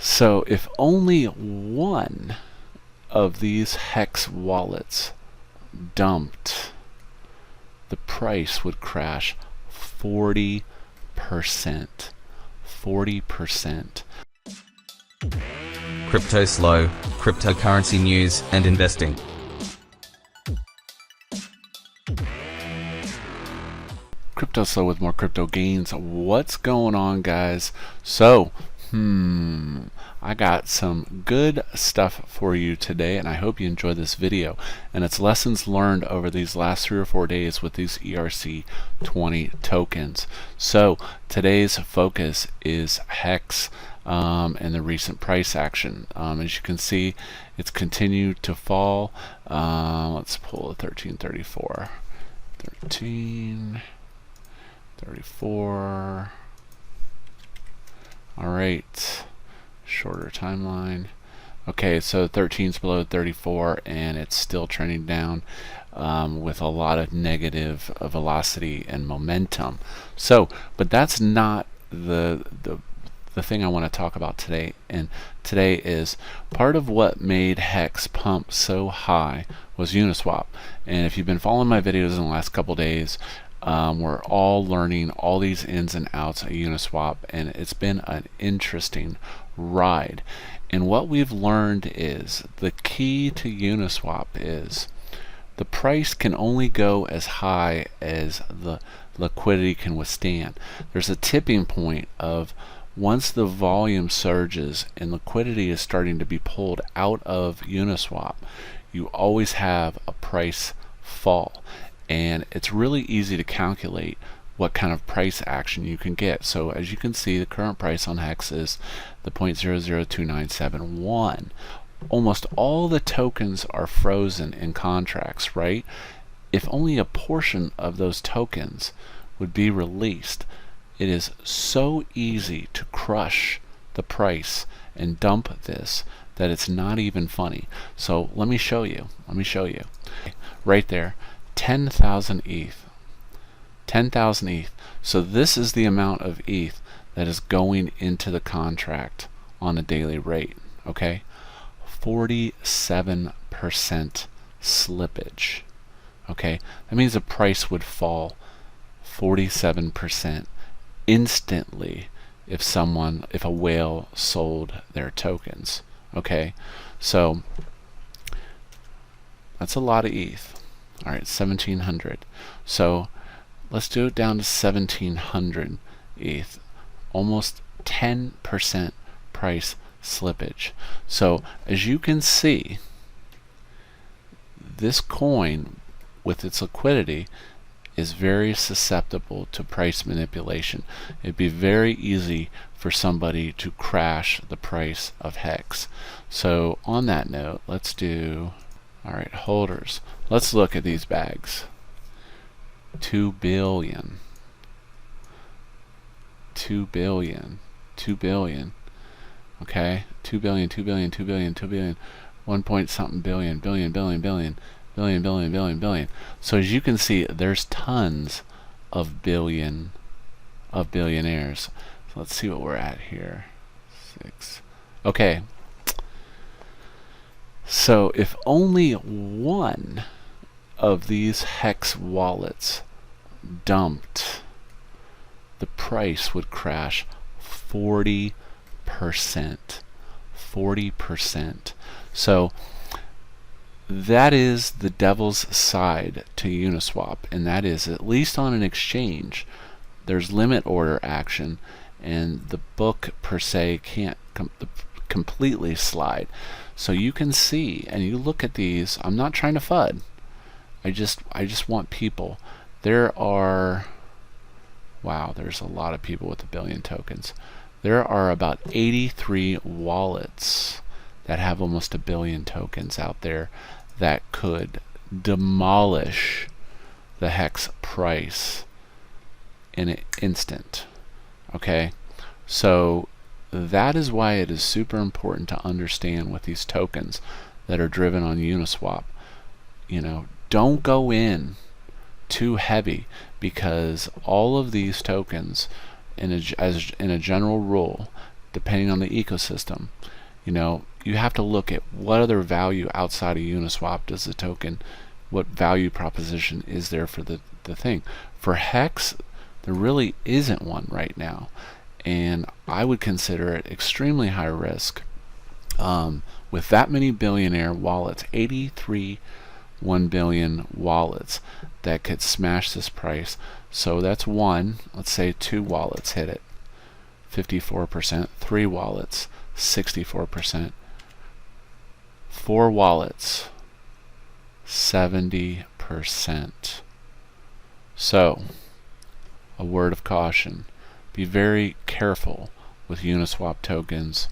So if only one of these HEX wallets dumped, the price would crash 40%. 40%. Cryptoslo, cryptocurrency news and investing. Cryptoslo with more crypto gains. What's going on, guys? So, I got some good stuff for you today, and I hope you enjoy this video. And it's lessons learned over these last 3 or 4 days with these ERC20 tokens. So today's focus is HEX and the recent price action. As you can see, it's continued to fall. Let's pull the 1334. 1334. All right, shorter timeline. Okay, so 13's below 34 and it's still trending down with a lot of negative velocity and momentum. So, but that's not the thing I want to talk about today. And today is part of what made HEX pump so high was UniSwap. And if you've been following my videos in the last couple days, we're all learning all these ins and outs of UniSwap, and it's been an interesting ride. And what we've learned is the key to UniSwap is the price can only go as high as the liquidity can withstand. There's a tipping point of once the volume surges and liquidity is starting to be pulled out of UniSwap, you always have a price fall. And it's really easy to calculate what kind of price action you can get. So as you can see, the current price on HEX is the 0.002971. Almost all the tokens are frozen in contracts, right? If only a portion of those tokens would be released, it is so easy to crush the price and dump this that it's not even funny. So let me show you. Right there. 10,000 ETH. 10,000 ETH. So this is the amount of ETH that is going into the contract on a daily rate. Okay? 47% slippage. Okay? That means the price would fall 47% instantly if a whale sold their tokens. Okay? So that's a lot of ETH. All right, 1,700. So let's do it down to 1,700 ETH. Almost 10% price slippage. So as you can see, this coin with its liquidity is very susceptible to price manipulation. It'd be very easy for somebody to crash the price of HEX. So on that note, let's do, all right, holders. Let's look at these bags. 2 billion. 2 billion. 2 billion. Okay? 2 billion, 2 billion, 2 billion, 2 billion. 1 point something billion, billion, billion, billion, billion, billion, billion, billion. So as you can see, there's tons of billionaires. So let's see what we're at here. 6. Okay. So if only one of these HEX wallets dumped, the price would crash 40%. 40%. So that is the devil's side to UniSwap, and that is, at least on an exchange, there's limit order action, and the book per se can't completely slide. So you can see, and you look at these, I'm not trying to FUD. I just want people. There are, wow, there's a lot of people with a billion tokens. There are about 83 wallets that have almost a billion tokens out there that could demolish the HEX price in an instant. Okay, so that is why it is super important to understand with these tokens that are driven on UniSwap. You know, don't go in too heavy, because all of these tokens, in a general rule, depending on the ecosystem. You have to look at what other value outside of Uniswap does the token, what value proposition is there for the thing. For HEX, there really isn't one right now, and I would consider it extremely high risk. With that many billionaire wallets, 83 1 billion wallets that could smash this price. So that's one. Let's say 2 wallets hit it, 54%. 3 wallets, 64%. 4 wallets, 70%. So, a word of caution: be very careful with Uniswap tokens,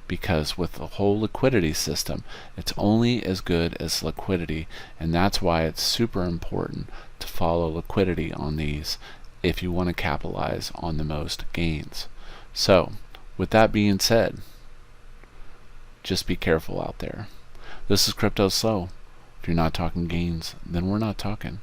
because with the whole liquidity system, it's only as good as liquidity, and that's why it's super important to follow liquidity on these if you want to capitalize on the most gains. So, with that being said, just be careful out there. This is Cryptoslo. If you're not talking gains, then we're not talking.